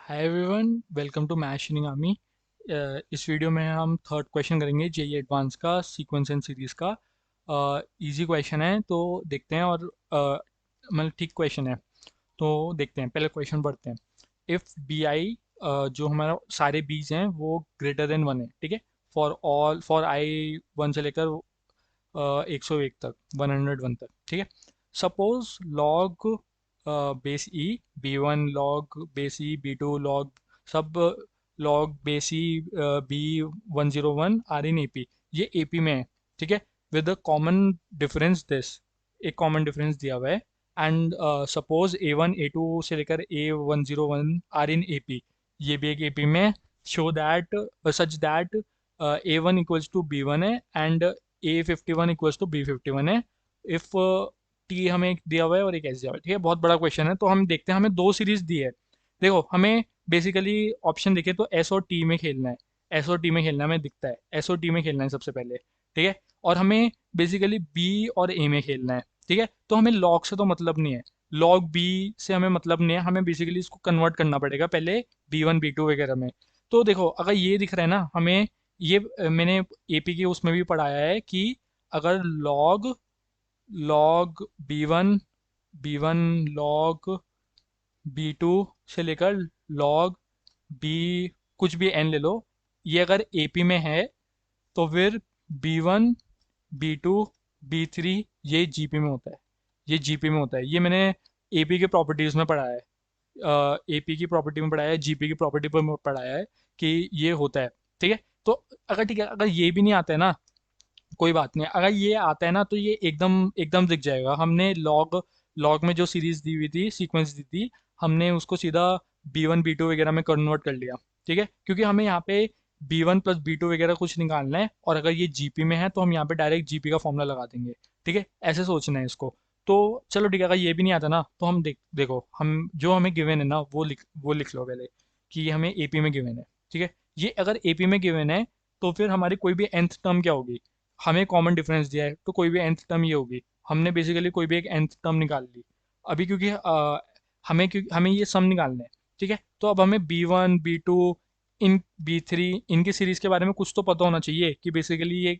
Hi everyone, welcome to mashning army. इस वीडियो में हम थर्ड क्वेश्चन करेंगे जेई एडवांस का सीक्वेंस एंड सीरीज का। इजी क्वेश्चन है तो देखते हैं और मतलब ठीक क्वेश्चन है तो देखते हैं। पहले क्वेश्चन पढ़ते हैं। इफ़ बी आई जो हमारा सारे बीज हैं वो ग्रेटर देन वन है, ठीक है। फॉर आई वन से लेकर 101 तक, 101 तक, ठीक है। Suppose log base e b one log base e b two log सब log base e b 101 are in A P, ये ए पी में है, ठीक है। With the common difference this, एक कॉमन डिफरेंस दिया हुआ है। And suppose a one a two से लेकर A101 are in A P, ये भी एक ए पी में। Show that such that a one equals to b one है and A51 equals to B51 है। इफ टी हमें एक दिया हुआ है और एक एस दिया हुआ है, ठीक है। बहुत बड़ा क्वेश्चन है तो हम देखते हैं। हमें दो सीरीज दी है। देखो, हमें बेसिकली ऑप्शन देखे तो एस और टी में खेलना है। एस और टी में खेलना हमें दिखता है, एस और टी में खेलना है सबसे पहले, ठीक है। और हमें बेसिकली बी और ए में खेलना है, ठीक है। तो हमें लॉग से तो मतलब नहीं है, लॉग बी से हमें मतलब नहीं है। हमें बेसिकली इसको कन्वर्ट करना पड़ेगा पहले B1 B2 वगैरह में। तो देखो, अगर ये दिख रहा है ना हमें, ये मैंने एपी के उसमें भी पढ़ाया है कि अगर log log B one log B2 से लेकर लॉग बी कुछ भी एन ले लो, ये अगर एपी में है तो फिर B1 B2 B3 ये जीपी में होता है। ये जीपी में होता है, ये मैंने एपी के प्रॉपर्टीज में पढ़ा है। एपी की प्रॉपर्टी में पढ़ाया है, जीपी की प्रॉपर्टी पर पढ़ाया है कि ये होता है, ठीक है। तो अगर ठीक है, अगर ये भी नहीं आता है ना, कोई बात नहीं। अगर ये आता है ना तो ये एकदम एकदम दिख जाएगा। हमने लॉग लॉग में जो सीरीज दी हुई थी, सीक्वेंस दी थी, हमने उसको सीधा B1 B2 वगैरह में कन्वर्ट कर लिया, ठीक है। क्योंकि हमें यहाँ पे B1 प्लस B2 वगैरह कुछ निकालना है, और अगर ये जीपी में है तो हम यहाँ पे डायरेक्ट जीपी का फॉर्मूला लगा देंगे, ठीक है। ऐसे सोचना है इसको। तो चलो ठीक है, अगर ये भी नहीं आता ना तो हम देखो, हम जो हमें गिवन है ना वो लिख लो पहले कि ये हमें एपी में गिवन है, ठीक है। ये अगर एपी में गिवन है तो फिर हमारी कोई भी nth टर्म क्या होगी। हमें कॉमन डिफरेंस दिया है तो कोई भी nth टर्म ये होगी। हमने बेसिकली कोई भी एक nth टर्म निकाल ली अभी, क्योंकि हमें ये सम निकालना है, ठीक है। तो अब हमें B1 B2 इन B3 इनकी सीरीज के बारे में कुछ तो पता होना चाहिए कि बेसिकली ये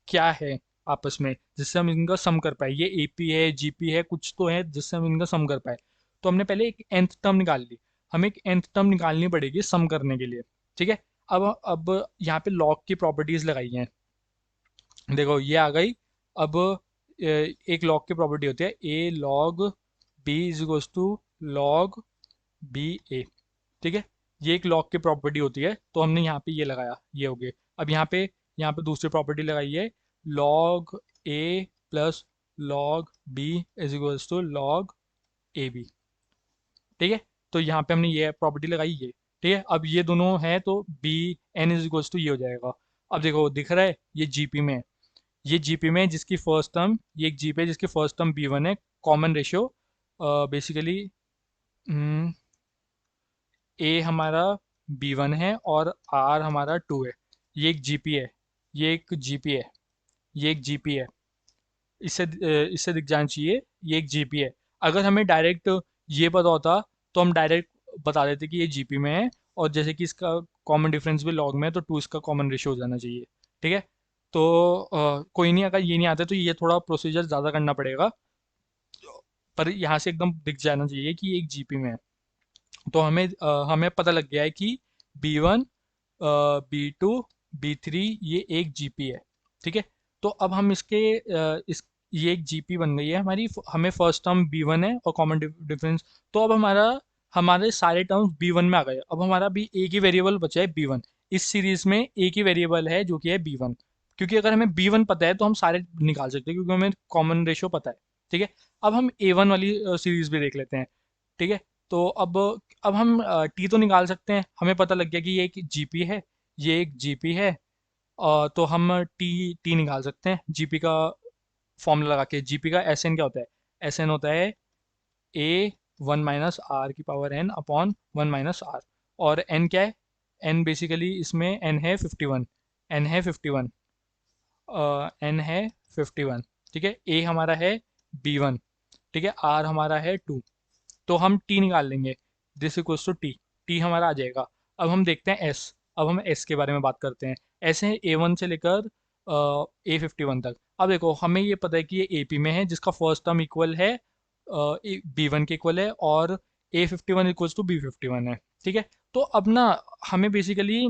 क्या है आपस में, जिससे हम इनका सम कर पाए। ये एपी है, जीपी है, कुछ तो है जिससे हम इनका सम कर पाए। तो हमने पहले एक nth टर्म निकाल ली। हमें एक nth टर्म निकालनी पड़ेगी सम करने के लिए, ठीक है। अब यहाँ पे लॉग की प्रॉपर्टीज लगाई हैं। देखो, ये आ गई। अब एक लॉग की प्रॉपर्टी होती है a log B is equals to log b a, ठीक है। ये एक लॉग की प्रॉपर्टी होती है तो हमने यहाँ पे ये लगाया, ये हो गए। अब यहाँ पे दूसरी प्रॉपर्टी लगाई है, log A plus log B is equals to log A B, ठीक है। तो यहाँ पे हमने ये प्रॉपर्टी लगाई, ये ठीक है। अब ये दोनों है तो B N is equals to ये हो जाएगा। अब देखो, दिख रहा है ये जीपी में है। ये जीपी में है जिसकी फर्स्ट टर्म, ये एक जीपी है जिसकी फर्स्ट टर्म B1 है। कॉमन रेशियो बेसिकली ए हमारा B1 है और आर हमारा 2 है। ये एक जीपी है, ये एक जीपी है, ये एक जीपी है। इससे दिख जाना चाहिए ये एक जीपी है। अगर हमें डायरेक्ट ये पता होता तो हम डायरेक्ट बता देते कि ये जीपी में है, और जैसे कि इसका कॉमन डिफरेंस भी लॉग में है तो 2 इसका कॉमन रेशियो हो जाना चाहिए, ठीक है। तो कोई नहीं, अगर ये नहीं आता तो ये थोड़ा प्रोसीजर ज़्यादा करना पड़ेगा, पर यहाँ से एकदम दिख जाना चाहिए कि ये एक जीपी में है। तो हमें पता लग गया है कि B1 B2 B3 ये एक जीपी है, ठीक है। तो अब हम ये एक जीपी बन गई है हमारी। हमें फर्स्ट टर्म B1 है और कॉमन डिफरेंस। तो अब हमारे सारे टर्म्स B1 में आ गए। अब हमारा भी एक ही वेरिएबल बचा है B1। इस सीरीज में एक ही वेरिएबल है जो कि है B1, क्योंकि अगर हमें B1 पता है तो हम सारे निकाल सकते हैं क्योंकि हमें कॉमन रेशियो पता है, ठीक है। अब हम A1 वाली सीरीज भी देख लेते हैं, ठीक है। तो अब हम टी तो निकाल सकते हैं। हमें पता लग गया कि ये एक जीपी है, ये एक जीपी है। तो हम टी टी निकाल सकते हैं जीपी का फॉर्मूला लगा के। जीपी का एस एन क्या होता है? एस एन होता है ए वन माइनस आर की power N upon one minus R. और एन क्या है? एन बेसिकली इसमें एन है 51। एन है 51। एन है 51, ठीक है। ए हमारा है B1, ठीक है। आर हमारा है 2। तो हम टी निकाल लेंगे, this equals to T. T हमारा आ जाएगा। अब हम देखते हैं एस। अब हम एस के बारे में बात करते हैं। एस है A1 से लेकर A51 तक। अब देखो हमें ये पता है कि ये AP में है, जिसका फर्स्ट टर्म इक्वल है B1 के इक्वल है, और A51 इक्वल्स टू B51 है। ठीक है, तो अब ना हमें बेसिकली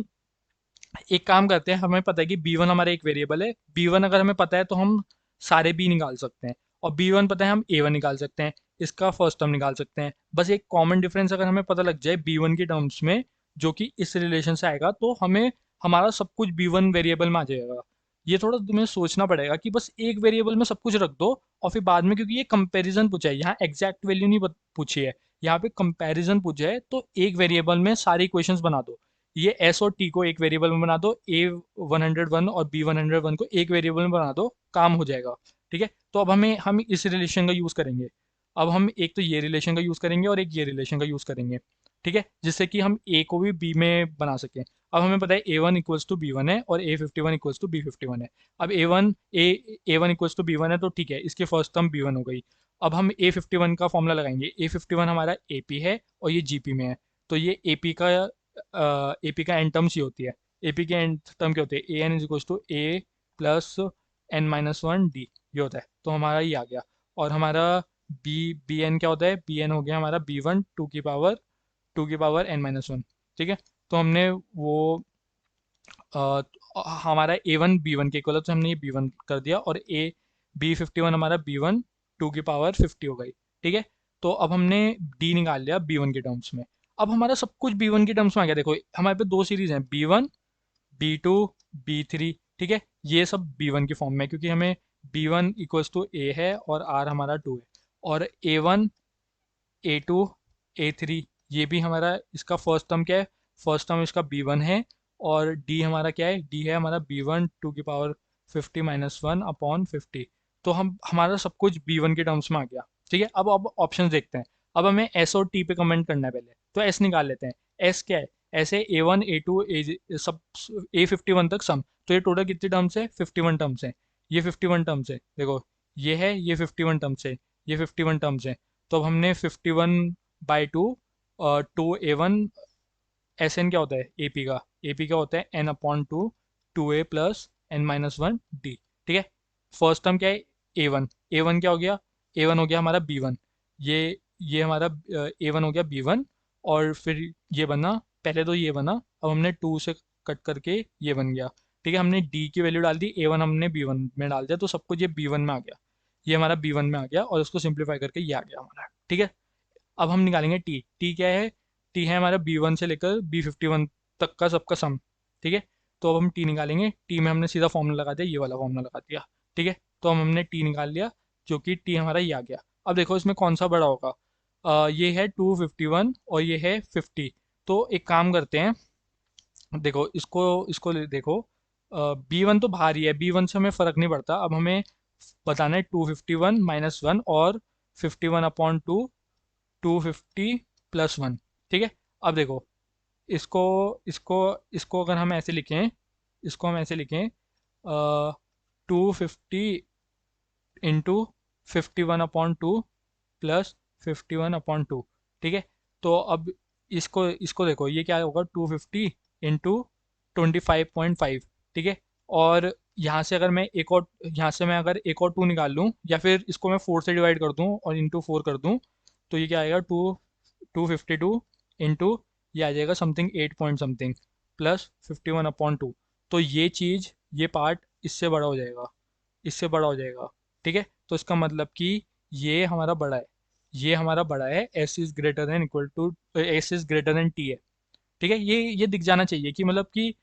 एक काम करते हैं। हमें पता है कि B1 हमारा एक वेरिएबल है। B1 अगर हमें पता है तो हम सारे B निकाल सकते हैं, और B1 पता है हम A1 निकाल सकते हैं, इसका फर्स्ट टर्म निकाल सकते हैं। बस एक कॉमन डिफरेंस अगर हमें पता लग जाए B1 की टर्म्स में, जो कि इस रिलेशन से आएगा, तो हमें हमारा सब कुछ B1 वेरिएबल में आ जाएगा। ये थोड़ा तुम्हें सोचना पड़ेगा कि बस एक वेरिएबल में सब कुछ रख दो, और फिर बाद में, क्योंकि ये कंपैरिजन पूछा है, यहाँ एग्जैक्ट वैल्यू नहीं पूछी है, यहाँ पे कंपैरिजन पूछा है, तो एक वेरिएबल में सारी इक्वेशंस बना दो। ये एस और टी को एक वेरिएबल में बना दो, A101 और B101 को एक वेरिएबल में बना दो, काम हो जाएगा। ठीक है, तो अब हम इस रिलेशन का यूज़ करेंगे। अब हम एक तो ये रिलेशन का यूज़ करेंगे और एक ये रिलेशन का यूज़ करेंगे। ठीक है, जिससे कि हम ए को भी बी में बना सकें। अब हमें पता है A1 इक्वल्स टू B1 है और A51 इक्वल्स टू B51 है। अब A1 इक्वल्स टू B1 है, तो ठीक है, इसके फर्स्ट टर्म B1 हो गई। अब हम A51 का फॉर्मूला लगाएंगे। A51 हमारा AP है और ये GP में है, तो ये AP का एपी का एन टर्म्स ही होती है। एपी के एन टर्म क्या होते हैं? A n is equal to a plus N-1 D, ये होता है। तो हमारा ये आ गया। और हमारा बी एन क्या होता है? बी एन हो गया हमारा B1 टू की पावर N-1। ठीक है, तो हमने वो हमारा A1 B1 के इक्वल है, तो हमने ये B1 कर दिया, और B51 हमारा B1 2 की पावर 50 हो गई। ठीक है, तो अब हमने D निकाल लिया B1 के टर्म्स में। अब हमारा सब कुछ B1 के टर्म्स में आ गया। देखो हमारे पे दो सीरीज हैं, B1 B2 B3। ठीक है, ये सब B1 की फॉर्म में है, क्योंकि हमें B1 इक्वल्स टू A है और R हमारा 2 है, और A1 A2 A3, ये भी हमारा, इसका फर्स्ट टर्म क्या है? फर्स्ट टर्म इसका B1 है, और D हमारा क्या है? D है हमारा B1 2 की पावर 50 - 1/50। तो हम हमारा सब कुछ B1 के टर्म्स में आ गया। ठीक है, अब ऑप्शन देखते हैं। अब हमें S और T पे कमेंट करना है पहले, तो S निकाल लेते हैं। S क्या है? ऐसे A1 A2 सब A51 तक सम। तो ये टोटल कितनी टर्म्स है? 51 टर्म्स है। ये 51 टर्म्स है, देखो ये है, ये 51 टर्म्स है, ये 51 टर्म्स है। तो अब हमने 51/2, 2A1, एस एन क्या होता है? एपी का, एपी क्या होता है? N/2, 2A plus N-1D। ठीक है, फर्स्ट टर्म क्या है? A1 क्या हो गया? A1 हो गया हमारा B1। ये ये हमारा A1 हो गया B1, और फिर ये बना, पहले तो ये बना, अब हमने 2 से कट करके ये बन गया। ठीक है, हमने D की वैल्यू डाल दी, A1 हमने B1 में डाल दिया, तो सब कुछ ये B1 में आ गया। ये हमारा B1 में आ गया, और उसको सिंप्लीफाई करके ये आ गया हमारा। ठीक है, अब हम निकालेंगे टी। टी क्या है? टी है हमारा B1 से लेकर B51 तक का सबका सम। ठीक है, तो अब हम टी निकालेंगे। टी में हमने सीधा फॉर्मूला लगा दिया, ये वाला फॉर्मूला लगा दिया। ठीक है, तो हमने टी निकाल लिया, जो कि टी हमारा ये आ गया। अब देखो इसमें कौन सा बड़ा होगा? ये है 251 और ये है 50। तो एक काम करते हैं, देखो इसको इसको देखो, B1 तो बाहर ही है, B1 से हमें फ़र्क नहीं पड़ता। अब हमें बताना है 251 - 1 और 51/2, 250 + 1। ठीक है, अब देखो इसको इसको इसको अगर हम ऐसे लिखें, इसको हम ऐसे लिखें, 250 × 51/2 प्लस 51/2। ठीक है, तो अब इसको इसको देखो, ये क्या होगा? 250 × 25.5। ठीक है, और यहाँ से अगर मैं एक और, यहाँ से मैं अगर एक और 2 निकाल लूँ, या फिर इसको मैं 4 से डिवाइड कर दूँ और इंटू 4 कर दूँ, तो ये क्या आएगा? 252 इंटू, ये आ जाएगा समथिंग 8 पॉइंट समथिंग, प्लस 51/2। तो ये चीज़, ये पार्ट इससे बड़ा हो जाएगा, इससे बड़ा हो जाएगा। ठीक है, तो इसका मतलब कि ये हमारा बड़ा है, ये हमारा बड़ा है। S is greater then T है। ठीक है, ये दिख जाना चाहिए कि मतलब कि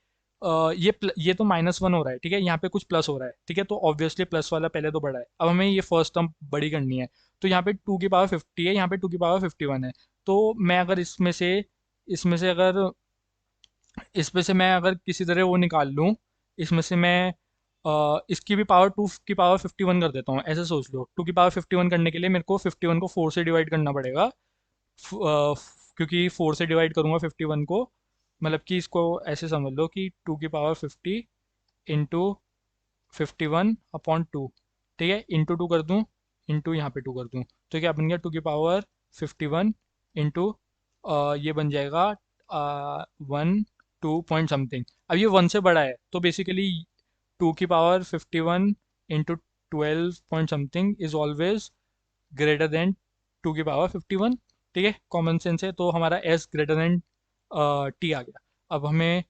ये तो -1 हो रहा है। ठीक है, यहाँ पे कुछ प्लस हो रहा है। ठीक है, तो ऑब्वियसली प्लस वाला पहले तो बड़ा है। अब हमें ये फर्स्ट टर्म बड़ी करनी है, तो यहाँ पे 2 की पावर 50 है, यहाँ पे 2 की पावर 51 है। तो मैं अगर इसमें से अगर इसमें से मैं अगर किसी तरह वो निकाल लूँ, इसमें से मैं इसकी भी पावर 2 की पावर 51 कर देता हूँ। ऐसे सोच लो, 2 की पावर 51 करने के लिए मेरे को 51 को 4 से डिवाइड करना पड़ेगा। क्योंकि 4 से डिवाइड करूँगा 51 को, मतलब कि इसको ऐसे समझ लो कि 2 की पावर 50 इंटू 51/2। ठीक है, इंटू 2 कर दूँ, इंटू यहाँ पे 2 कर दूँ, तो क्या बन गया? 2 की पावर 51 इंटू, ये बन जाएगा वन टू पॉइंट समथिंग। अब ये वन से बड़ा है तो बेसिकली टू की power 51 into 12 point something is always greater than two की पावर 51। ठीक है, कॉमन सेंस है, तो हमारा एस ग्रेटर देन टी आ गया। अब हमें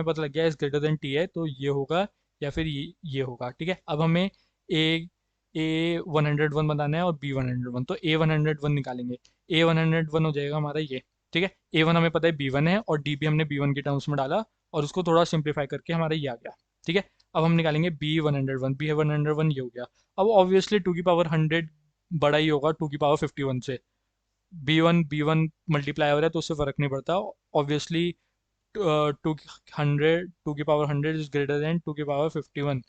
पता लग गया एस ग्रेटर देन टी है तो ये होगा या फिर ये होगा। ठीक है, अब हमें ए ए 101 बनाना है और बी 101, तो ए 101 निकालेंगे। ए 101 हो जाएगा हमारा ये। ठीक है, ए वन हमें पता है बी वन है और डी भी हमने बी वन के टर्म्स में डाला और उसको थोड़ा सिंप्लीफाई करके हमारा ये आ गया। ठीक है, अब हम निकालेंगे बी 101, बी 101 ये हो गया। अब ऑब्वियसली टू की पावर 100 बड़ा ही होगा टू की पावर 51 से। बी वन मल्टीप्लाई है तो उससे फर्क नहीं पड़ता ऑब्वियसली। टू 100 टू की power 100 is greater than two की पावर 51।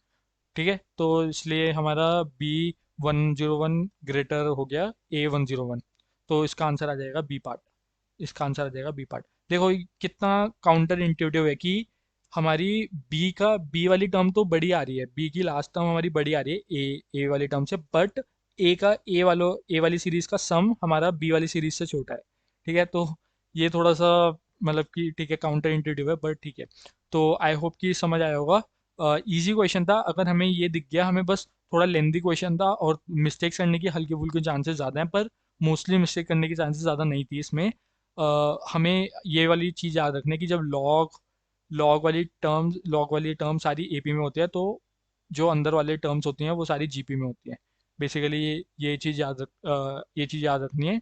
ठीक है, तो इसलिए हमारा B101 ग्रेटर हो गया A101। तो इसका आंसर आ जाएगा बी पार्ट। इसका आंसर आ जाएगा बी पार्ट। देखो ये कितना काउंटर इंट्यूटिव है कि हमारी बी वाली टर्म तो बड़ी आ रही है, बी की लास्ट टर्म हमारी बड़ी आ रही है ए वाली टर्म से, बट ए वाली सीरीज का सम हमारा बी वाली सीरीज से छोटा है। ठीक है, तो ये थोड़ा सा मतलब कि ठीक है काउंटर इंट्यूटिव है बट ठीक है। तो आई होप कि समझ आया होगा। इजी क्वेश्चन था, अगर हमें ये दिख गया, हमें बस थोड़ा लेंदी क्वेश्चन था और मिस्टेक्स करने की हल्के फुल्के चांसेस ज़्यादा हैं, पर मोस्टली मिस्टेक करने की चांसेस ज़्यादा नहीं थी इसमें। हमें ये वाली चीज़ याद रखनी है कि जब लॉग वाली टर्म सारी एपी में होती है तो जो अंदर वाले टर्म्स होती हैं वो सारी जीपी में होती हैं। बेसिकली ये चीज़ याद रखनी है।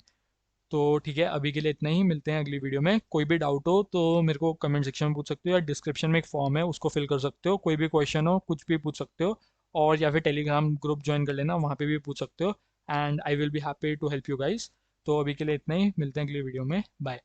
तो ठीक है, अभी के लिए इतना ही, मिलते हैं अगली वीडियो में। कोई भी डाउट हो तो मेरे को कमेंट सेक्शन में पूछ सकते हो या डिस्क्रिप्शन में एक फॉर्म है उसको फिल कर सकते हो। कोई भी क्वेश्चन हो कुछ भी पूछ सकते हो, और या फिर टेलीग्राम ग्रुप ज्वाइन कर लेना, वहाँ पे भी पूछ सकते हो। And I will be happy to help you guys. तो अभी के लिए इतना ही, मिलते हैं अगली वीडियो में, बाय।